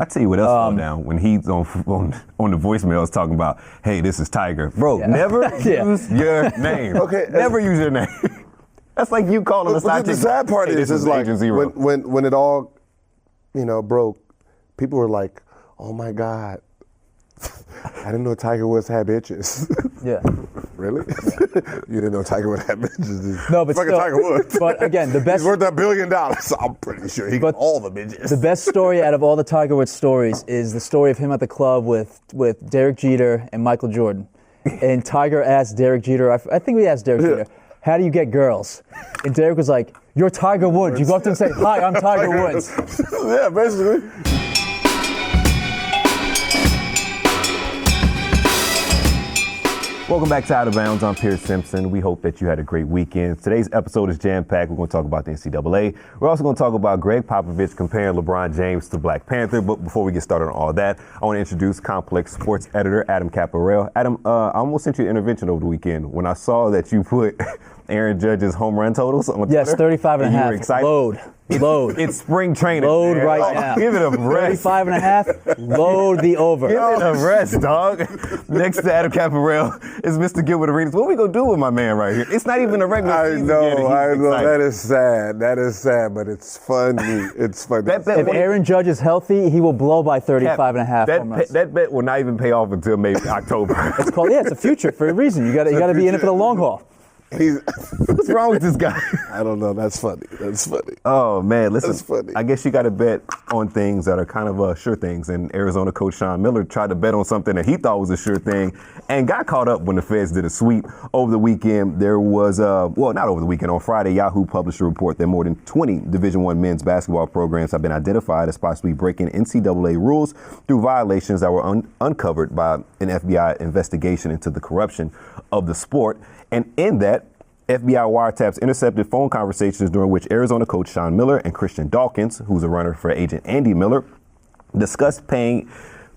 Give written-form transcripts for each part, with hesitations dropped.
I tell you what else fell down when he's on the voicemails talking about, hey, this is Tiger. Bro, never use your name. Okay, never use your name. That's like you calling a side. The sad part hey, is like when it all, broke, people were like, oh my God, I didn't know Tiger Woods had bitches. Yeah. Really? You didn't know Tiger Woods had bitches? No, but still, Tiger Woods. But again, the best. He's worth $1 billion. So I'm pretty sure he got all the bitches. The best story out of all the Tiger Woods stories is the story of him at the club with Derek Jeter and Michael Jordan. And Tiger asked Derek Jeter, I think we asked Derek Jeter, how do you get girls? And Derek was like, you're Tiger Woods. You go up to him and say, hi, I'm Tiger Woods. Yeah, basically. Welcome back to Out of Bounds. I'm Pierce Simpson. We hope that you had a great weekend. Today's episode is jam-packed. We're going to talk about the NCAA. We're also going to talk about Gregg Popovich comparing LeBron James to Black Panther. But before we get started on all that, I want to introduce Complex Sports Editor Adam Caparel. Adam, I almost sent you an intervention over the weekend when I saw that you put Aaron Judge's home run totals on Twitter. Yes, 35 and a half. Excited. Load. It's spring training. Load man. right now. Give it a rest. 35 and a half. Load the over. Give it a rest, dog. Next to Adam Caparel is Mr. Gilbert Arenas. What are we going to do with my man right here? It's not even a regular season. I know. That is sad, but it's funny. It's funny. If Aaron Judge is healthy, he will blow by 35 and a half. That bet will not even pay off until maybe October. It's called, it's a future for a reason. You got to be in it for the long haul. What's wrong with this guy? I don't know. That's funny. Oh, man. Listen, that's funny. I guess you got to bet on things that are kind of sure things. And Arizona coach Sean Miller tried to bet on something that he thought was a sure thing and got caught up when the Feds did a sweep. Over the weekend, there was, not over the weekend. On Friday, Yahoo published a report that more than 20 Division I men's basketball programs have been identified as possibly breaking NCAA rules through violations that were uncovered by an FBI investigation into the corruption of the sport. And in that, FBI wiretaps intercepted phone conversations during which Arizona coach Sean Miller and Christian Dawkins, who's a runner for agent Andy Miller, discussed paying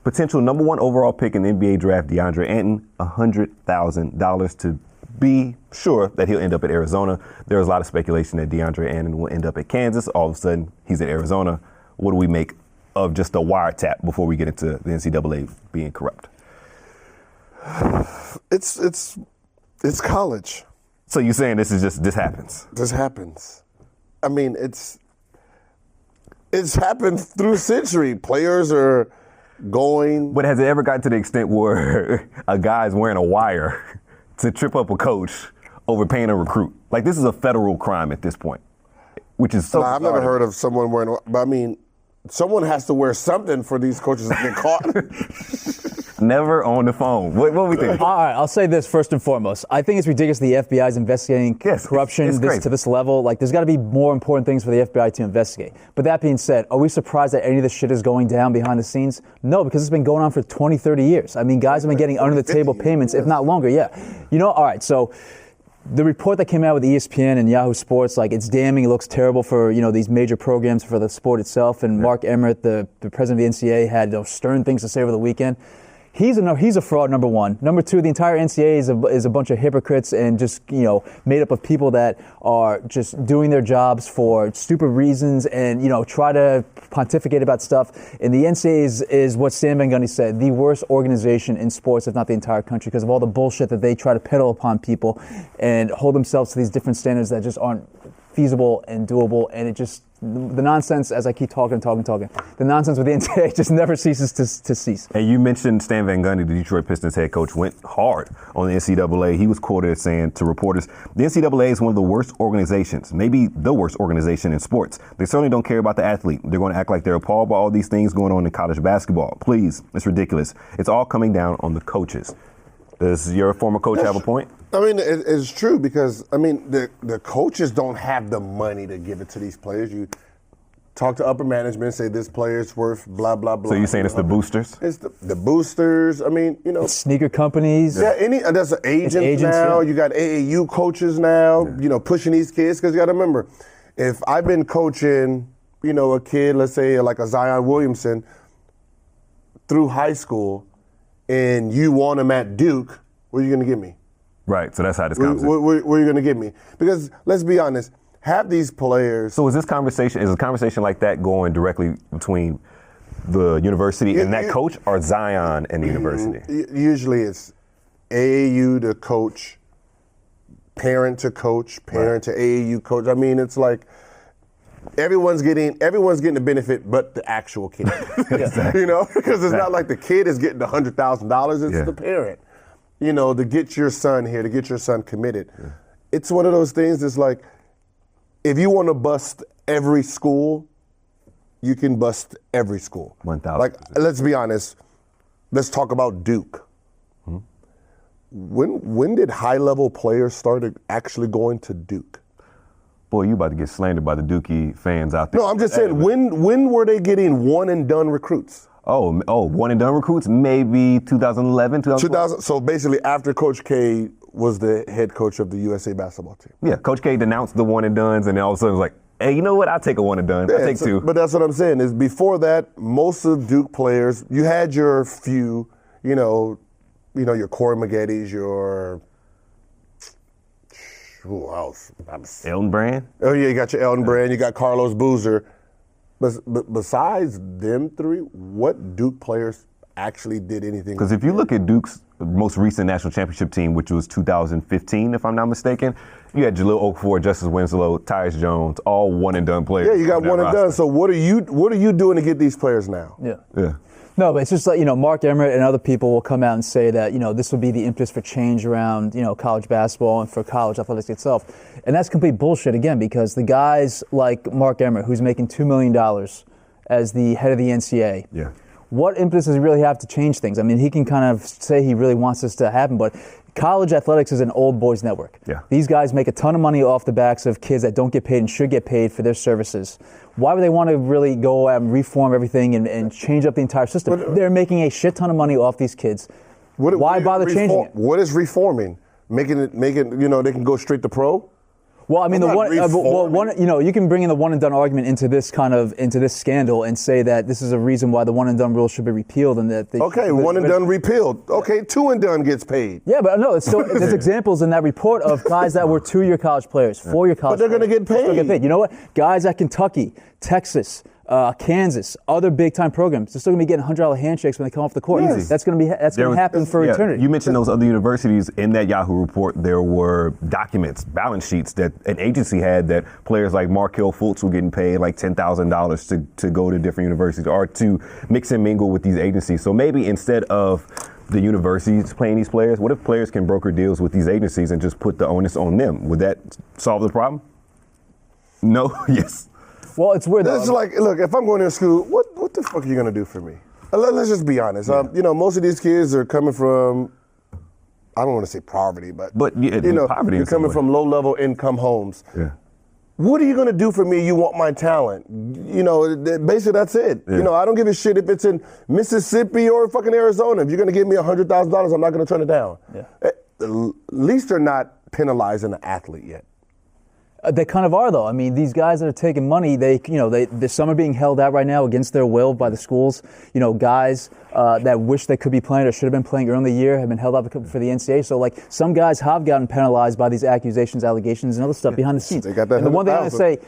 potential number 1 overall pick in the NBA draft DeAndre Ayton $100,000 to be sure that he'll end up at Arizona. There was a lot of speculation that DeAndre Ayton will end up at Kansas. All of a sudden, he's at Arizona. What do we make of just a wiretap before we get into the NCAA being corrupt? It's college. So you're saying this happens? This happens. I mean, it's happened through century. Players are going. But has it ever gotten to the extent where a guy's wearing a wire to trip up a coach over paying a recruit? Like, this is a federal crime at this point, which is so. I've never heard of someone wearing. But I mean, someone has to wear something for these coaches to get caught. Never on the phone. What do we think? All right, I'll say this first and foremost. I think it's ridiculous the FBI is investigating corruption to this level. Like, there's got to be more important things for the FBI to investigate. But that being said, are we surprised that any of this shit is going down behind the scenes? No, because it's been going on for 20, 30 years. I mean, guys have been getting under the table payments, if not longer. Yeah. All right, so the report that came out with ESPN and Yahoo Sports, like, it's damning. It looks terrible for, these major programs for the sport itself. And Mark Emmert, the president of the NCAA, had stern things to say over the weekend. He's a fraud, number 1. Number 2, the entire NCAA is a bunch of hypocrites and just, made up of people that are just doing their jobs for stupid reasons and, try to pontificate about stuff. And the NCAA is what Stan Van Gundy said, the worst organization in sports, if not the entire country, because of all the bullshit that they try to peddle upon people and hold themselves to these different standards that just aren't feasible and doable. And it just, the nonsense, as I keep talking, the nonsense with the NCAA just never ceases to cease. And you mentioned Stan Van Gundy, the Detroit Pistons head coach, went hard on the NCAA. He was quoted as saying to reporters, the NCAA is one of the worst organizations, maybe the worst organization in sports. They certainly don't care about the athlete. They're going to act like they're appalled by all these things going on in college basketball. Please, it's ridiculous. It's all coming down on the coaches. Does your former coach have a point? I mean, it's true because, the coaches don't have the money to give it to these players. You talk to upper management, say this player's worth blah, blah, blah. So you're saying it's the boosters? It's the boosters. It's sneaker companies. Yeah, there's agents now. Yeah. You got AAU coaches now, pushing these kids. Because you got to remember, if I've been coaching, a kid, let's say like a Zion Williamson, through high school, and you want him at Duke, what are you going to give me? Right, so that's how this comes in. What are you going to give me? Because let's be honest, have these players. So is a conversation like that going directly between the university and that coach, or Zion and the university? Usually it's AAU to coach, parent to coach, parent to AAU coach. I mean, it's like everyone's getting the benefit, but the actual kid. Exactly. You know, because it's not like the kid is getting $100,000. It's the parent. You know, to get your son here, to get your son committed. Yeah. It's one of those things that's like, if you want to bust every school, you can bust every school. 1,000%. Like, let's be honest. Let's talk about Duke. Hmm? When did high-level players start actually going to Duke? Boy, you about to get slandered by the Dookie fans out there. No, I'm just saying, when were they getting one-and-done recruits? Oh, one-and-done recruits? Maybe 2011, 2012? So basically after Coach K was the head coach of the USA basketball team. Yeah, Coach K denounced the one-and-dones, and then all of a sudden it was like, hey, you know what? I'll take a one-and-done. I'll take two. But that's what I'm saying, is before that, most of Duke players, you had your few, you know, your Corey Maggettis, your... Who else? Elton Brand? Oh, yeah, you got your Elton Brand, you got Carlos Boozer. But besides them three, what Duke players actually did anything? Because if you look at Duke's most recent national championship team, which was 2015, if I'm not mistaken, you had Jahlil Okafor, Justice Winslow, Tyus Jones, all one-and-done players. Yeah, you got one-and-done. So what are you doing to get these players now? Yeah. No, but it's just like, Mark Emmert and other people will come out and say that, this will be the impetus for change around, college basketball and for college athletics itself. And that's complete bullshit, again, because the guys like Mark Emmert, who's making $2 million as the head of the NCAA, what impetus does he really have to change things? I mean, he can kind of say he really wants this to happen, but college athletics is an old boys network. Yeah. These guys make a ton of money off the backs of kids that don't get paid and should get paid for their services. Why would they want to really go out and reform everything and change up the entire system? They're making a shit ton of money off these kids. Why bother changing it? What is reforming? Making it, they can go straight to pro? Well, I mean, you can bring in the one and done argument into this scandal and say that this is a reason why the one and done rule should be repealed and that one and done repealed. Okay, two and done gets paid. Yeah, but no, it's still there's examples in that report of guys that were 2-year college players, 4-year college. But they're going to get paid. Still get paid. You know what? Guys at Kentucky, Texas, Kansas, other big-time programs, they're still going to be getting $100 handshakes when they come off the court. Yes. That's going to happen for eternity. You mentioned those other universities. In that Yahoo report, there were documents, balance sheets that an agency had that players like Markelle Fultz were getting paid like $10,000 to go to different universities or to mix and mingle with these agencies. So maybe instead of the universities paying these players, what if players can broker deals with these agencies and just put the onus on them? Would that solve the problem? No? Yes. Well, it's weird. It's like, look, if I'm going to school, what the fuck are you going to do for me? Let's just be honest. Most of these kids are coming from, I don't want to say poverty, but poverty you're coming from low-level income homes. Yeah. What are you going to do for me? You want my talent. Basically that's it. Yeah. I don't give a shit if it's in Mississippi or fucking Arizona. If you're going to give me $100,000, I'm not going to turn it down. Yeah. At least they're not penalizing the athlete yet. They kind of are, though. I mean, these guys that are taking money, some are being held out right now against their will by the schools. Guys that wish they could be playing or should have been playing early in the year have been held out for the NCAA. So, some guys have gotten penalized by these accusations, allegations, and other stuff behind the scenes. They got that. And the one thing I want to say,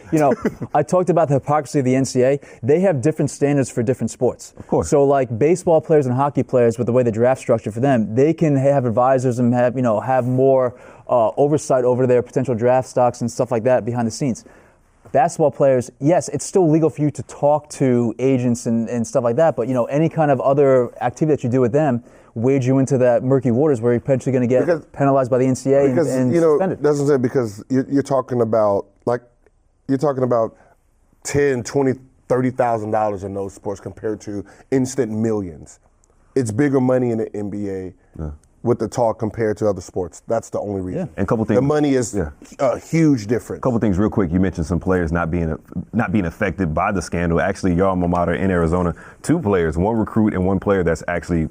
I talked about the hypocrisy of the NCAA. They have different standards for different sports. Of course. So, baseball players and hockey players, with the way the draft structured for them, they can have advisors and have more oversight over their potential draft stocks and stuff like that behind the scenes. Basketball players, yes, it's still legal for you to talk to agents and stuff like that, but any kind of other activity that you do with them wade you into that murky waters where you're potentially going to get penalized by the NCAA and suspended. That's what I'm saying, because you're talking about $10,000, $20,000, $30,000 in those sports compared to instant millions. It's bigger money in the NBA. Yeah. With the talk compared to other sports. That's the only reason. Yeah. And a couple things. The money is a huge difference. A couple things real quick. You mentioned some players not being affected by the scandal. Actually, your alma mater in Arizona, 2 players, one recruit and one player that's actually,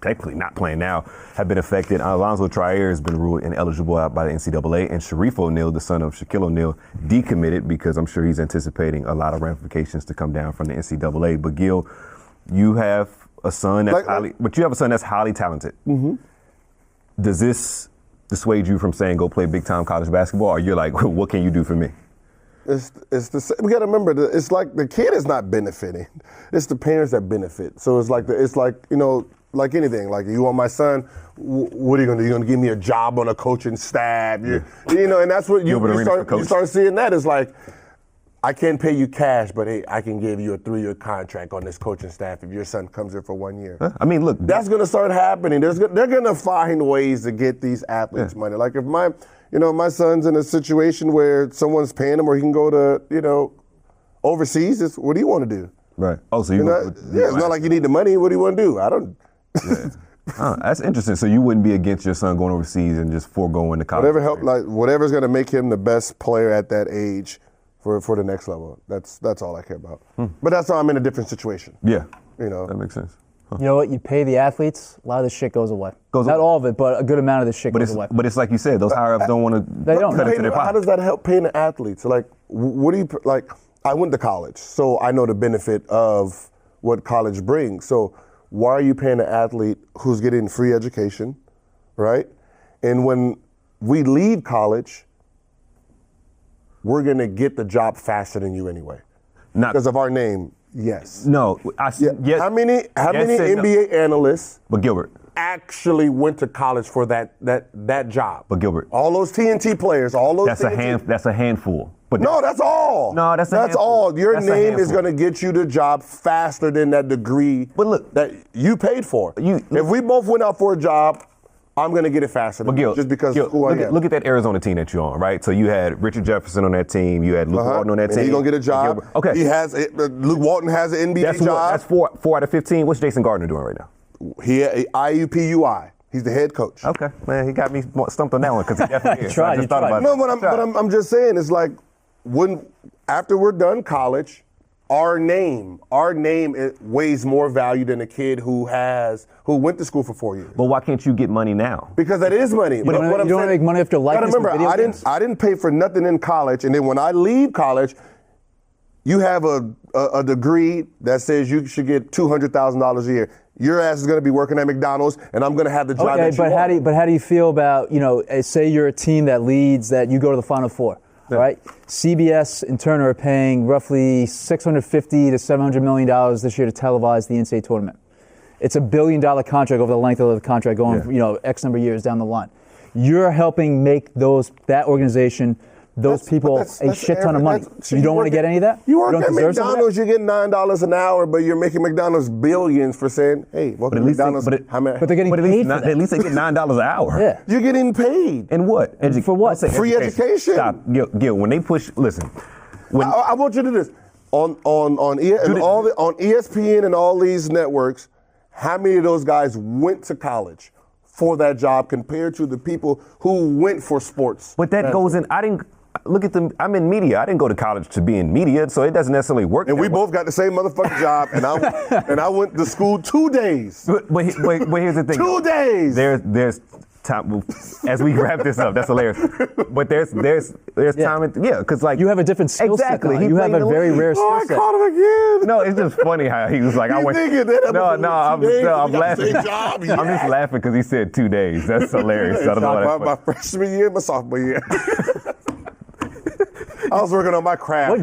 technically not playing now, have been affected. Alonzo Trier has been ruled ineligible by the NCAA, and Sharif O'Neal, the son of Shaquille O'Neal, decommitted because I'm sure he's anticipating a lot of ramifications to come down from the NCAA. But Gil, you have a son that's highly talented. Mm-hmm. Does this dissuade you from saying go play big-time college basketball, or you're like, what can you do for me? We got to remember that it's like the kid is not benefiting. It's the parents that benefit. So it's like like anything. Like, you want my son, what are you going to do? You're going to give me a job on a coaching staff? And that's what you start seeing that. It's like, I can't pay you cash, but hey, I can give you a 3-year contract on this coaching staff if your son comes here for 1 year. I mean, look. That's going to start happening. They're going to find ways to get these athletes money. Like, if my son's in a situation where someone's paying him or he can go to, overseas, what do you want to do? Right. Oh, so it's not like you need the money. What do you want to do? I don't. That's interesting. So you wouldn't be against your son going overseas and just foregoing the college? Whatever's going to make him the best player at that age for the next level. That's all I care about. But that's how I'm in a different situation. Yeah. That makes sense. You know what? You pay the athletes, a lot of this shit goes away. Not all of it, but a good amount of this shit goes away. But it's like you said, those higher-ups don't want to cut it to their pocket. How does that help paying the athletes? Like, what do you, like, I went to college, so I know the benefit of what college brings. So why are you paying an athlete who's getting free education, right? And when we leave college, we're going to get the job faster than you anyway. Not because of our name, yes. No. Yes, how many NBA analysts but Gilbert actually went to college for that job? But Gilbert. All those TNT players, all those That's a handful. But no, that's all. No, that's all. Your name is going to get you the job faster than that degree that you paid for. If we both went out for a job, I'm going to get it faster than you, just because of who I am. Look at that Arizona team that you're on, right? So you had Richard Jefferson on that team. You had Luke Walton on that team. He's going to get a job. Okay. Luke Walton has an NBA job. That's 4 out of 15. What's Jason Gardner doing right now? He IUPUI. He's the head coach. Okay. Man, he got me stumped on that one because he definitely is. Tried. No, but I'm just saying, it's like, after we're done college, our name it weighs more value than a kid who went to school for 4 years. But why can't you get money now? Because that is money. But you don't want to make money after likeness. Remember, I didn't pay for nothing in college, and then when I leave college, you have a degree that says you should get $200,000 a year. Your ass is going to be working at McDonald's, and I'm going to have the job that you want. But how do you feel about, say you're a team that leads, that you go to the Final Four? Yeah. Right? CBS and Turner are paying roughly $650 to $700 million this year to televise the NCAA tournament. It's $1 billion contract over the length of the contract going, X number of years down the line. You're helping make that organization, those people a shit ton of money. You don't want to get any of that? You work at McDonald's, you get $9 an hour, but you're making McDonald's billions for saying, hey, welcome to McDonald's. But they're getting paid for that. At least they get $9 an hour. Yeah. You're getting paid. And what? For what? Free education. Stop. Gil, when they push, listen. I want you to do this. On ESPN and all these networks, how many of those guys went to college for that job compared to the people who went for sports? But that goes in, look at them. I'm in media. I didn't go to college to be in media, so it doesn't necessarily work. And we both got the same motherfucking job, and I went to school 2 days. But here's the thing. 2 days. There's time as we wrap this up. That's hilarious. But there's time. Because like you have a different skill set. Exactly. You have a very rare skill set. I caught him again. No, it's just funny how he was like, I'm laughing. I'm just laughing because he said 2 days. That's hilarious. My freshman year, my sophomore year. I was working on my craft.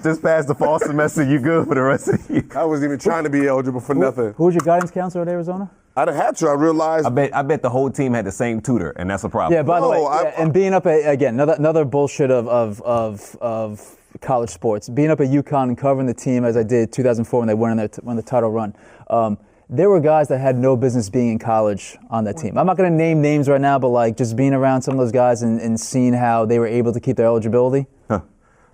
Just past the fall semester, you good for the rest of the year. I wasn't even trying to be eligible for nothing. Who was your guidance counselor at Arizona? I didn't have to. I realized. I bet the whole team had the same tutor, and that's a problem. Yeah. By the way, and being up again, another bullshit of college sports. Being up at UConn and covering the team as I did 2004 when they won the title run. There were guys that had no business being in college on that team. I'm not going to name names right now, but like just being around some of those guys and seeing how they were able to keep their eligibility.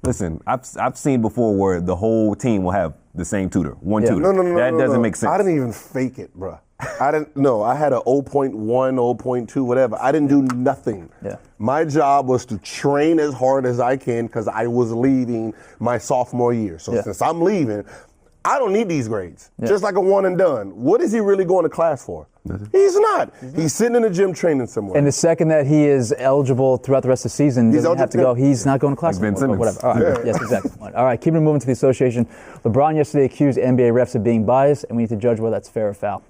Listen, I've seen before where the whole team will have the same tutor, one tutor. No, that doesn't make sense. I didn't even fake it, bro. I didn't. No, I had a 0.1, 0.2, whatever. I didn't do nothing. Yeah. My job was to train as hard as I can because I was leaving my sophomore year. So since I'm leaving, I don't need these grades. Yeah. Just like a one and done. What is he really going to class for? Nothing. He's not. He's sitting in the gym training somewhere. And the second that he is eligible throughout the rest of the season, he doesn't have to go. He's not going to class anymore. Whatever. All right. Yes, exactly. All right. Keeping it moving to the association. LeBron yesterday accused NBA refs of being biased, and we need to judge whether that's fair or foul.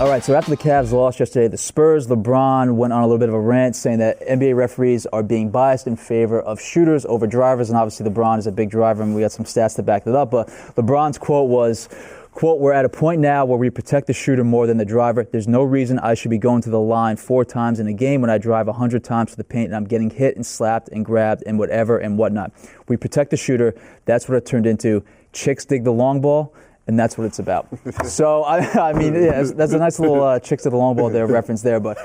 All right, so after the Cavs lost yesterday, the Spurs, LeBron went on a little bit of a rant saying that NBA referees are being biased in favor of shooters over drivers, and obviously LeBron is a big driver, and we got some stats to back that up. But LeBron's quote was, quote, "We're at a point now where we protect the shooter more than the driver. There's no reason I should be going to the line 4 times in a game when I drive 100 times to the paint and I'm getting hit and slapped and grabbed and whatever and whatnot. We protect the shooter. That's what it turned into. Chicks dig the long ball. And that's what it's about." So, I mean, yeah, that's a nice little chicks to the long ball there reference there. But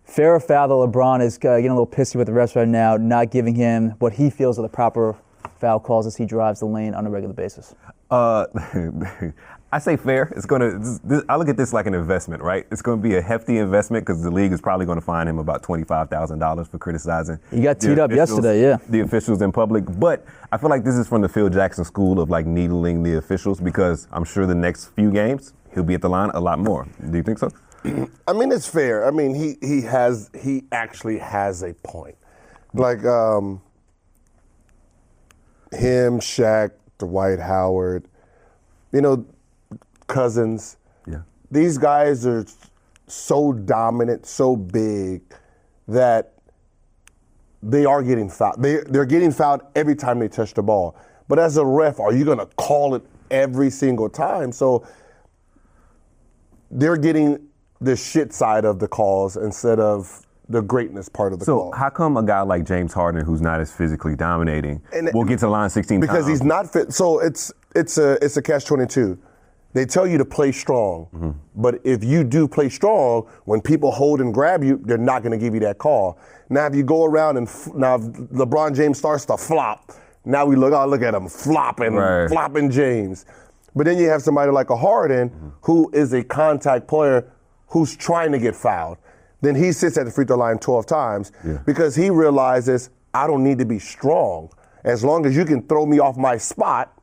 fair or foul that LeBron is getting a little pissy with the refs right now, not giving him what he feels are the proper foul calls as he drives the lane on a regular basis. I say fair. I look at this like an investment, right? It's going to be a hefty investment because the league is probably going to fine him about $25,000 for criticizing. He got teed up yesterday, yeah. The officials in public. But I feel like this is from the Phil Jackson school of like needling the officials because I'm sure the next few games he'll be at the line a lot more. Do you think so? I mean, it's fair. I mean, he actually has a point. Like him, Shaq, Dwight Howard, Cousins. Yeah. These guys are so dominant, so big that they are getting fouled. They're getting fouled every time they touch the ball. But as a ref, are you going to call it every single time? So they're getting the shit side of the calls instead of the greatness part of the call. So how come a guy like James Harden, who's not as physically dominating, will get to the line 16 times? Because he's not fit. So it's a catch-22. They tell you to play strong, but if you do play strong, when people hold and grab you, they're not going to give you that call. Now, if you go around and now if LeBron James starts to flop, now we look at him flopping James. But then you have somebody like a Harden who is a contact player who's trying to get fouled. Then he sits at the free throw line 12 times because he realizes I don't need to be strong. As long as you can throw me off my spot,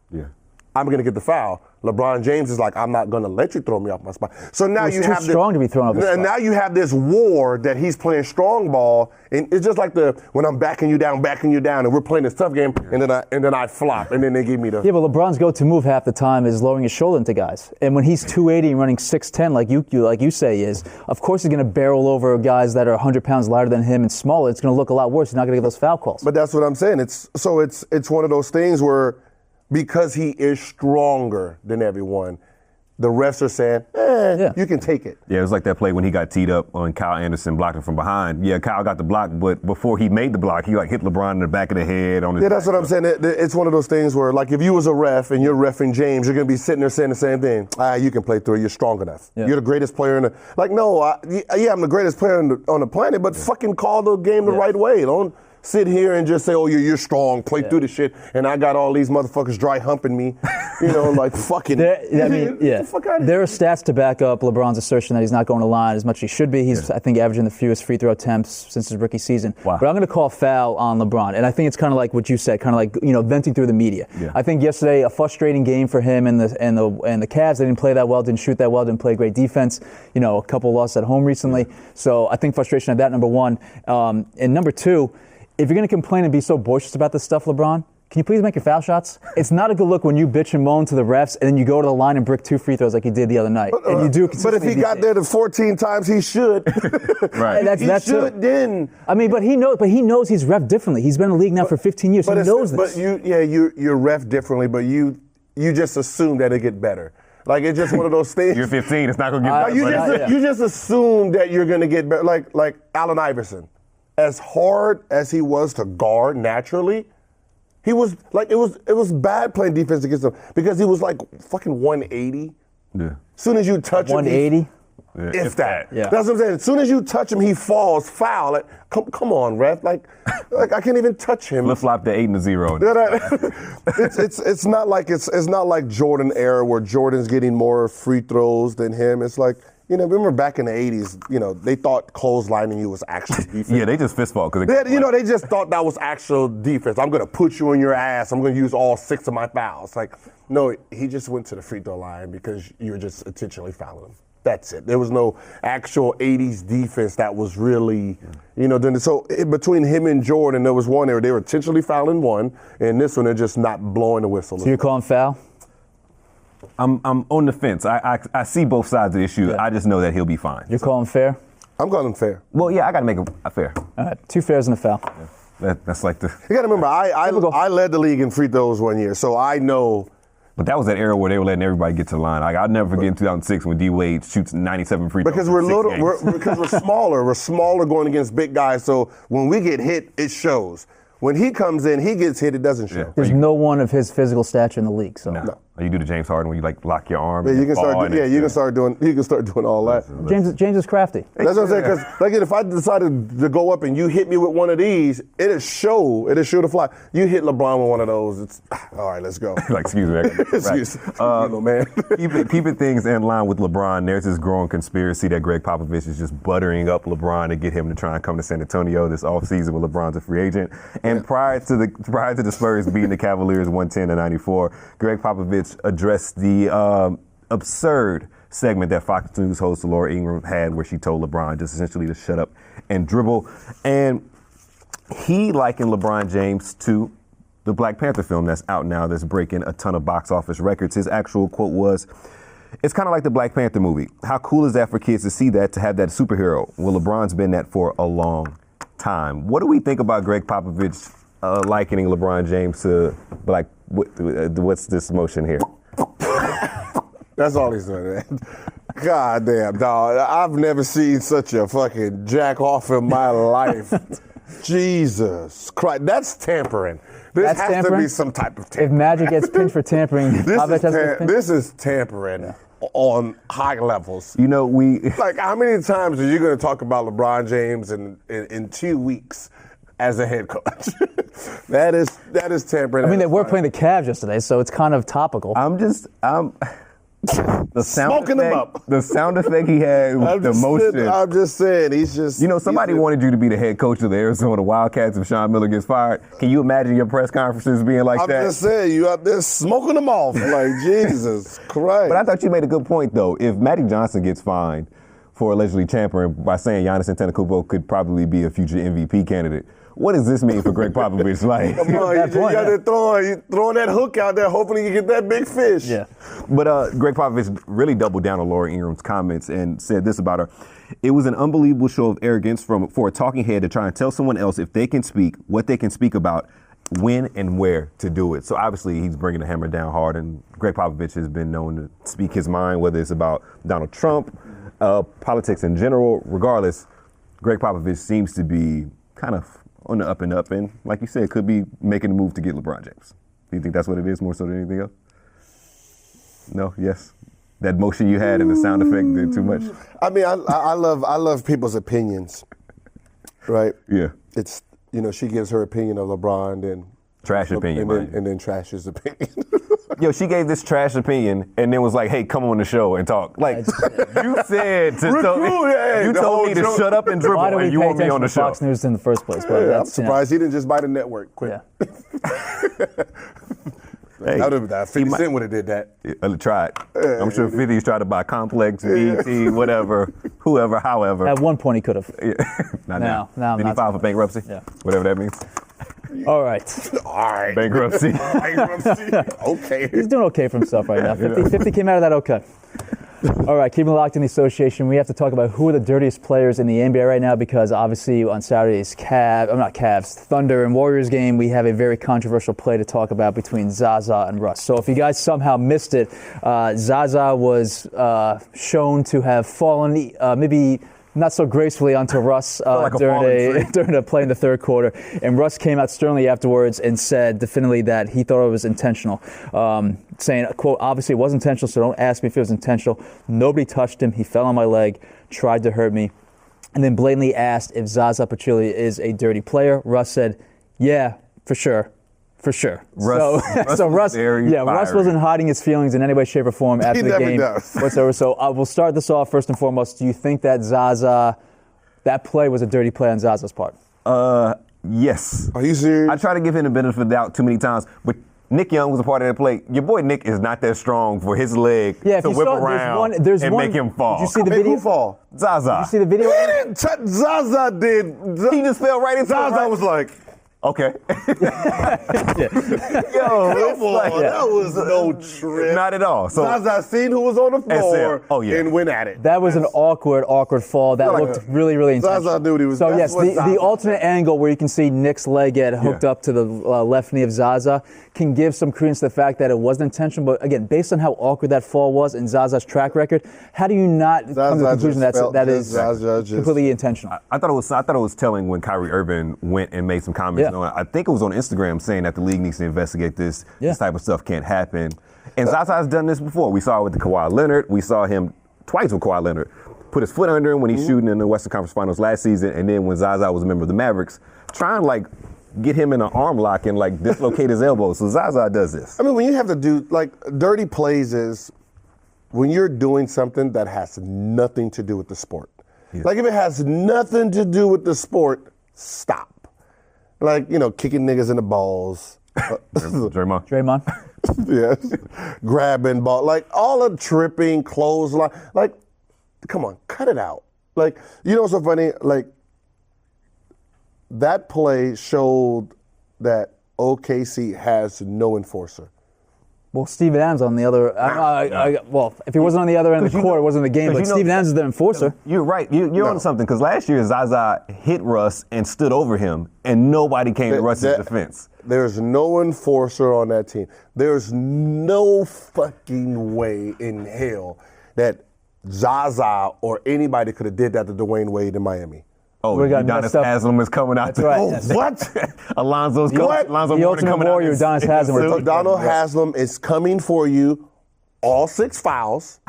I'm going to get the foul. LeBron James is like, I'm not going to let you throw me off my spot. So now you have strong to be thrown off the spot. Now you have this war that he's playing strong ball, and it's just like when I'm backing you down, and we're playing this tough game, and then I flop, and then they give me the. Yeah, but LeBron's go-to move half the time is lowering his shoulder into guys, and when he's 280 and running 6'10", like you say he is, of course he's going to barrel over guys that are 100 pounds lighter than him and smaller. It's going to look a lot worse. He's not going to get those foul calls. But that's what I'm saying. It's one of those things where because he is stronger than everyone, the refs are saying, you can take it. Yeah, it was like that play when he got teed up when Kyle Anderson blocked him from behind. Yeah, Kyle got the block, but before he made the block, he hit LeBron in the back of the head. That's what I'm saying. It's one of those things where, like, if you was a ref and you're reffing James, you're going to be sitting there saying the same thing. You can play through it. You're strong enough. Yeah. You're the greatest player in the... Like, no, I'm the greatest player on the planet, but fucking call the game the right way. Don't sit here and just say, oh, you're strong, play through the shit, and I got all these motherfuckers dry humping me, like fucking. There are stats to back up LeBron's assertion that he's not going to line as much as he should be. He's, I think, averaging the fewest free throw attempts since his rookie season. Wow. But I'm going to call foul on LeBron, and I think it's kind of like what you said, kind of like venting through the media. Yeah. I think yesterday a frustrating game for him and the Cavs. They didn't play that well, didn't shoot that well, didn't play great defense. A couple losses at home recently. So I think frustration at that, number one, and number two. If you're going to complain and be so boisterous about this stuff, LeBron, can you please make your foul shots? It's not a good look when you bitch and moan to the refs and then you go to the line and brick 2 free throws like you did the other night. And you do. But if he got there to 14 times, he should. Right. He should then. I mean, but he knows he's ref differently. He's been in the league now for 15 years. So he knows this. But you're ref differently, but you just assume that it get better. Like, it's just one of those things. You're 15. It's not going to get better. You just assume that you're going to get better. Like Allen Iverson. As hard as he was to guard naturally, he was like it was bad playing defense against him because he was like fucking 180. Yeah. As soon as you touch him, 180. If that. Yeah. That's what I'm saying. As soon as you touch him, he falls foul. Like, come on, ref. Like I can't even touch him. Flip flop the 8-0. It's not like Jordan era where Jordan's getting more free throws than him. It's like. Remember back in the 80s, they thought clotheslining you was actual defense. Yeah, they just fist fought. They just thought that was actual defense. I'm going to put you in your ass. I'm going to use all 6 of my fouls. Like, no, he just went to the free throw line because you were just intentionally fouling him. That's it. There was no actual 80s defense that was really, So between him and Jordan, there was one there. They were intentionally fouling one, and this one, they're just not blowing the whistle. So you're calling foul? I'm on the fence. I see both sides of the issue. Yeah. I just know that he'll be fine. You're calling fair? I'm calling fair. Well, yeah, I got to make a fair. All right, 2 fairs and a foul. Yeah. That's like the. You got to remember, I led the league in free throws one year, so I know. But that was that era where they were letting everybody get to the line. Like, I'll never forget in 2006 when D Wade shoots 97 free throws. Because we're smaller. We're smaller going against big guys. So when we get hit, it shows. When he comes in, he gets hit, it doesn't show. Yeah. There's no one of his physical stature in the league. So No. You do the James Harden when you like lock your arm. Yeah, you can start doing all that. James is crafty. That's what I'm saying. Because like if I decided to go up and you hit me with one of these, it'll show the fly. You hit LeBron with one of those, it's all right. Let's go. Like, excuse me. Excuse me, man. keeping things in line with LeBron, there's this growing conspiracy that Gregg Popovich is just buttering up LeBron to get him to try and come to San Antonio this offseason when LeBron's a free agent. And prior to the Spurs beating the Cavaliers 110-94, Gregg Popovich addressed the absurd segment that Fox News host Laura Ingraham had where she told LeBron just essentially to shut up and dribble. And he likened LeBron James to the Black Panther film that's out now that's breaking a ton of box office records. His actual quote was, "It's kind of like the Black Panther movie. How cool is that for kids to see that, to have that superhero? Well, LeBron's been that for a long time." What do we think about Gregg Popovich likening LeBron James to Black? What's this motion here? That's all he's doing, man. God damn, dog. I've never seen such a fucking jack off in my life. Jesus Christ. That's tampering. This has to be some type of tampering. If Magic gets pinched for tampering, this is tampering on high levels. You know, like, how many times are you going to talk about LeBron James in 2 weeks as a head coach? That is tampering. I mean, they were playing the Cavs yesterday, so it's kind of topical. The sound smoking effect, them up. The sound effect he had with the motion. I'm just saying, he's just. You know, somebody wanted you to be the head coach of the Arizona Wildcats if Sean Miller gets fired. Can you imagine your press conferences being like that? I'm just saying, you out there smoking them off. Like, Jesus Christ. But I thought you made a good point, though. If Magic Johnson gets fined for allegedly tampering by saying Giannis Antetokounmpo could probably be a future MVP candidate, what does this mean for Gregg Popovich? Like, come on, you throwing that hook out there, hoping you get that big fish. Yeah. But Gregg Popovich really doubled down on Laura Ingram's comments and said this about her: "It was an unbelievable show of arrogance for a talking head to try and tell someone else if they can speak, what they can speak about, when and where to do it." So obviously he's bringing the hammer down hard, and Gregg Popovich has been known to speak his mind, whether it's about Donald Trump, politics in general. Regardless, Gregg Popovich seems to be kind of on the up and up, and like you said, could be making a move to get LeBron James. Do you think that's what it is more so than anything else? No? Yes? That motion you had and the sound effect did too much? I mean, I love people's opinions, right? Yeah. It's, you know, she gives her opinion of LeBron, then trash opinion, and then trash his opinion. Yo, she gave this trash opinion and then was like, "Hey, come on the show and talk." Like, you said you told me to shut up and dribble, and you want me on the show. Fox News in the first place, but I'm surprised he didn't just buy the network quick. Yeah. Hey, that 50 Cent would have did that. Tried. I'm sure 50's tried to buy Complex, BET, whatever, whoever, however. At one point he could have. Not now. Did he file for bankruptcy? Yeah. Whatever that means. All right. Bankruptcy. Okay. He's doing okay for himself right now. 50 came out of that okay. All right, keeping locked in the association, we have to talk about who are the dirtiest players in the NBA right now, because obviously on Saturday's Thunder and Warriors game, we have a very controversial play to talk about between Zaza and Russ. So if you guys somehow missed it, Zaza was shown to have fallen maybe not so gracefully onto Russ during a play in the third quarter. And Russ came out sternly afterwards and said definitively that he thought it was intentional, saying, quote, "Obviously it was intentional, so don't ask me if it was intentional. Nobody touched him. He fell on my leg, tried to hurt me." And then blatantly asked if Zaza Pachulia is a dirty player. Russ said, "Yeah, for sure. For sure." Russ wasn't hiding his feelings in any way, shape, or form after the game whatsoever. So we'll start this off first and foremost. Do you think that that play was a dirty play on Zaza's part? Yes. Are you serious? I try to give him the benefit of the doubt too many times, but Nick Young was a part of that play. Your boy Nick is not that strong for his leg to whip around and make him fall. Did you see the video? Who fall? Zaza. Did you see the video? Zaza did. He just fell right into Zaza was like, Okay. Yo, come on, that was no trip. Not at all. So Zaza seen who was on the floor and went at it. That was an awkward fall. That looked really, really intense. Zaza knew what he was. So yes, the alternate angle where you can see Nick's leg get hooked up to the left knee of Zaza can give some credence to the fact that it wasn't intentional. But again, based on how awkward that fall was and Zaza's track record, how do you not come to the conclusion that is completely intentional? I thought it was telling when Kyrie Irving went and made some comments. I think it was on Instagram saying that the league needs to investigate this. This type of stuff can't happen. And Zaza's done this before. We saw it with the Kawhi Leonard. We saw him twice with Kawhi Leonard. Put his foot under him when he's shooting in the Western Conference Finals last season, and then when Zaza was a member of the Mavericks, trying to like get him in an arm lock and like dislocate his elbow. So Zaza does this. I mean, when you have to do like dirty plays is when you're doing something that has nothing to do with the sport. Like if it has nothing to do with the sport, stop. Like, kicking niggas in the balls. Draymond. Yes. Grabbing ball. Like all the tripping, clothesline. Like, come on, cut it out. Like, what's so funny? Like, that play showed that OKC has no enforcer. Well, Steven Adams on the other. If he wasn't on the other end of the court, it wasn't the game. But Steven Adams is the enforcer. You're right. You're on something because last year Zaza hit Russ and stood over him, and nobody came to Russ's defense. There's no enforcer on that team. There's no fucking way in hell that Zaza or anybody could have did that to Dwayne Wade in Miami. Oh, Udonis Haslem is coming out there. Right. Oh, what? Alonzo the ultimate warrior, Udonis Haslem. Udonis Haslem is coming for you. All 6 fouls.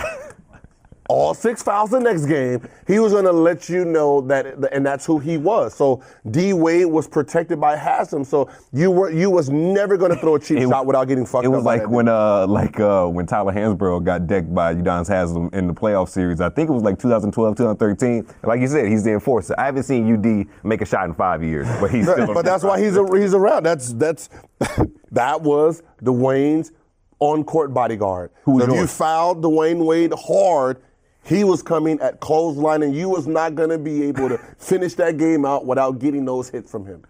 All 6 fouls the next game. He was going to let you know that, and that's who he was. So D Wade was protected by Haslem. So you was never going to throw a cheap shot without getting fucked up. It was like when Tyler Hansbrough got decked by Udonis Haslem in the playoff series. I think it was like 2012, 2013. Like you said, he's the enforcer. I haven't seen UD make a shot in 5 years, but he's still. But that's why he's around. That was Dwayne's on-court bodyguard. If you fouled Dwayne Wade hard, he was coming at clothesline, and you was not going to be able to finish that game out without getting those hits from him.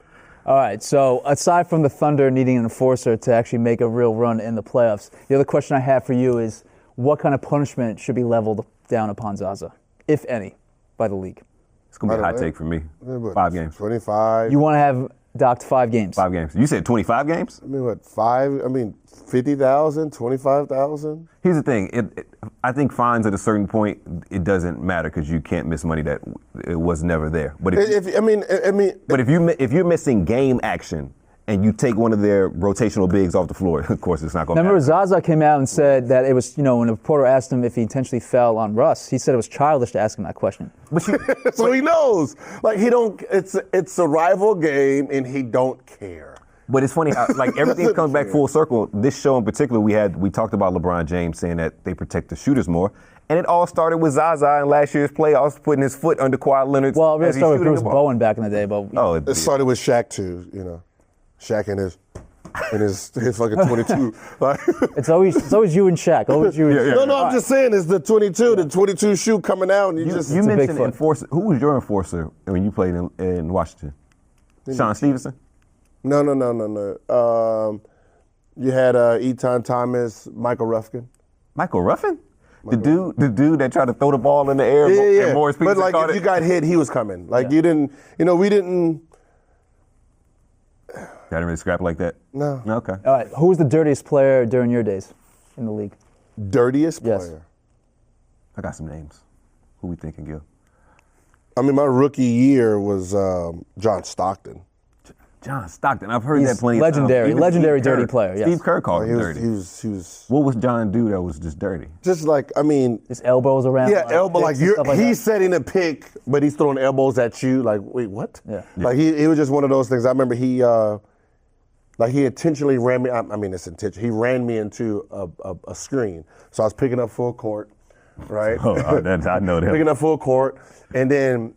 All right, so aside from the Thunder needing an enforcer to actually make a real run in the playoffs, the other question I have for you is what kind of punishment should be leveled down upon Zaza, if any, by the league? It's going to be a hot take for me. 5 games. 25. You want to have docked 5 games? 5 games. You said 25 games? 50,000, 25,000. Here's the thing. I think fines at a certain point, it doesn't matter because you can't miss money that it was never there. But if you're missing game action and you take one of their rotational bigs off the floor, of course it's not going to matter. Remember, Zaza came out and said that it was, when a reporter asked him if he intentionally fell on Russ, he said it was childish to ask him that question. So he knows. Like it's a rival game and he don't care. But it's funny how everything comes back full circle. This show in particular, we talked about LeBron James saying that they protect the shooters more. And it all started with Zaza in last year's playoffs, putting his foot under Kawhi Leonard. Well, it really started with Bruce Bowen back in the day. But it started with Shaq too, Shaq and his fucking 22. It's always you and Shaq. Always you and Shaq. No, I'm just saying it's the 22, the 22 shoe coming out, and you mentioned enforcer. Who was your enforcer when you played in Washington? Sean Stevenson? No. You had Eton Thomas, Michael Ruffin. Michael Ruffin? The dude that tried to throw the ball in the air. Yeah. And Morris but if you got hit, he was coming. You didn't. We didn't. Got to really scrap like that? No. Okay. All right. Who was the dirtiest player during your days in the league? Dirtiest player? Yes. I got some names. Who we thinking, Gil? My rookie year was John Stockton. John Stockton. I've heard that plenty of times. Legendary dirty player. Yes. Steve Kerr called him dirty. He was. What was John do that was just dirty? Just his elbows around. Yeah, elbow. He's setting a pick, but he's throwing elbows at you. Like, wait, what? Yeah. He was just one of those things. I remember he intentionally ran me. It's intentional. He ran me into a screen. So I was picking up full court, right? I know that. Picking up full court, and then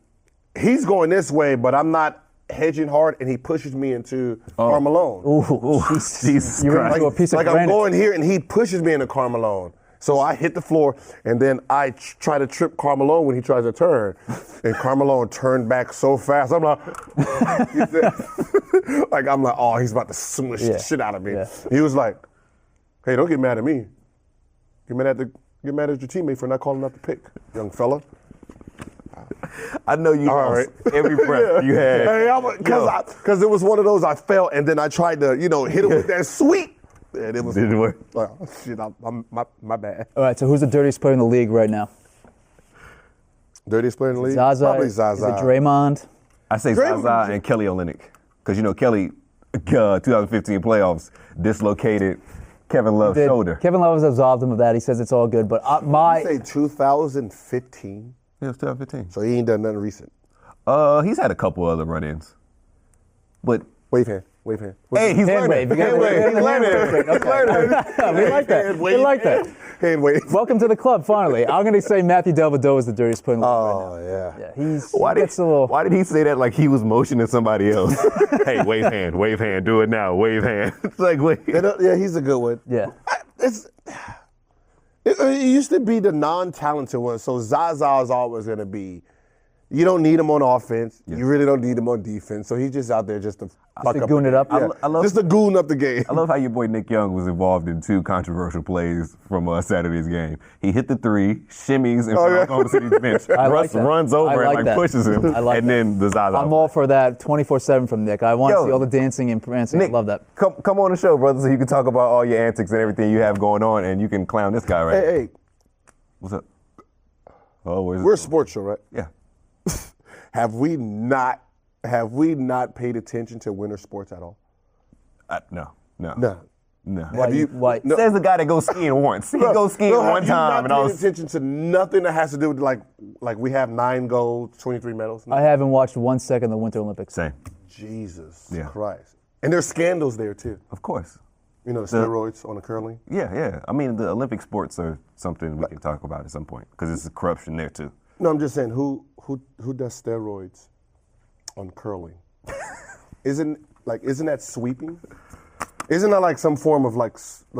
he's going this way, but I'm not hedging hard, and he pushes me into Carmelo. Ooh, Jesus. You ran into a piece of granite. I'm going here, and he pushes me into Carmelo. So I hit the floor, and then I try to trip Carmelo when he tries to turn. And Carmelo turned back so fast. I'm like, oh, he's about to smush the shit out of me. Yeah. He was like, hey, don't get mad at me. Get mad at your teammate for not calling out the pick, young fella. I know you lost every breath you had. Because it was one of those I felt, and then I tried to, hit it with that sweep. And it was didn't work. Like, oh, shit, my bad. All right, so who's the dirtiest player in the league right now? Dirtiest player in the league? Zaza. Probably Zaza. Is it Draymond? I say Zaza and Kelly Olynyk. Because, Kelly, 2015 playoffs, dislocated Kevin Love's shoulder. Kevin Love has absolved him of that. He says it's all good. But you say 2015? Yeah, it was 2015. So he ain't done nothing recent? He's had a couple other run-ins. But wave hand. Hey, he's learning. He's learning. We like that. We like that. Hand wave. Welcome to the club, finally. I'm going to say Matthew Dellavedova is the dirtiest player in the league right now. Yeah, why did he say that like he was motioning somebody else? Hey, wave hand, do it now, wave hand. It's like, wait. Yeah, he's a good one. Yeah. It used to be the non-talented one, so Zaza is always going to be. You don't need him on offense. Yeah. You really don't need him on defense. So he's just out there just to fuck up. Goon it up. Yeah. Just to goon up the game. I love how your boy Nick Young was involved in 2 controversial plays from Saturday's game. He hit the 3, shimmies in front of Oklahoma City's bench. Russ runs over and pushes him, then the Zaza. I'm all for that 24/7 from Nick. I want to see all the dancing and prancing. Nick, I love that. Come on the show, brother, so you can talk about all your antics and everything you have going on, and you can clown this guy, right? Hey. What's up? Oh, we're a sports show, right? Yeah. Have we not paid attention to winter sports at all? No. Why? Says the guy that goes skiing once. He goes skiing one time, and I was attention to nothing that has to do with like we have 9 golds, 23 medals. I haven't watched 1 second of the Winter Olympics. Same. Jesus Christ! And there's scandals there too. Of course. The steroids on the curling. Yeah. I mean, the Olympic sports are something we can talk about at some point because there's corruption there too. No, I'm just saying who does steroids on curling? Isn't that sweeping? Isn't that like some form of like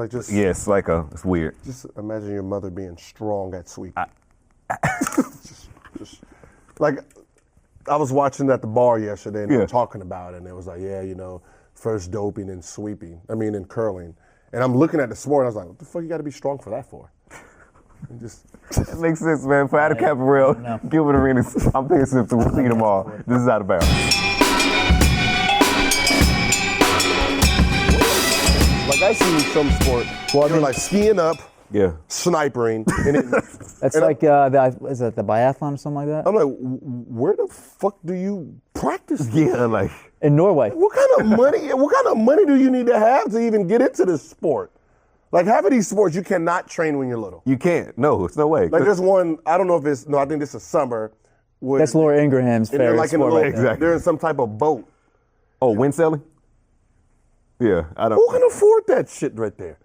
just? Yes, it's weird. Just imagine your mother being strong at sweeping. just like I was watching at the bar yesterday and they were talking about it and it was like, first doping and sweeping. I mean, in curling. And I'm looking at the sport and I was like, what the fuck you got to be strong for that for? That makes sense, man. For Adam Caparel, Gilbert Arenas, I'm paying Simpson. We'll see you tomorrow. This is Out of Bounds. Like I see some sport, you're like skiing up, snipering. That's like is it the biathlon or something like that? I'm like, where the fuck do you practice this? Yeah, like in Norway. What kind of money do you need to have to even get into this sport? Like half of these sports you cannot train when you're little. You can't. No, it's no way. Like there's one, I don't know if I think this is summer. That's Laura Ingram's favorite sport. Exactly. They're in some type of boat. Oh, wind sailing? Yeah, I don't. Who can afford that shit right there?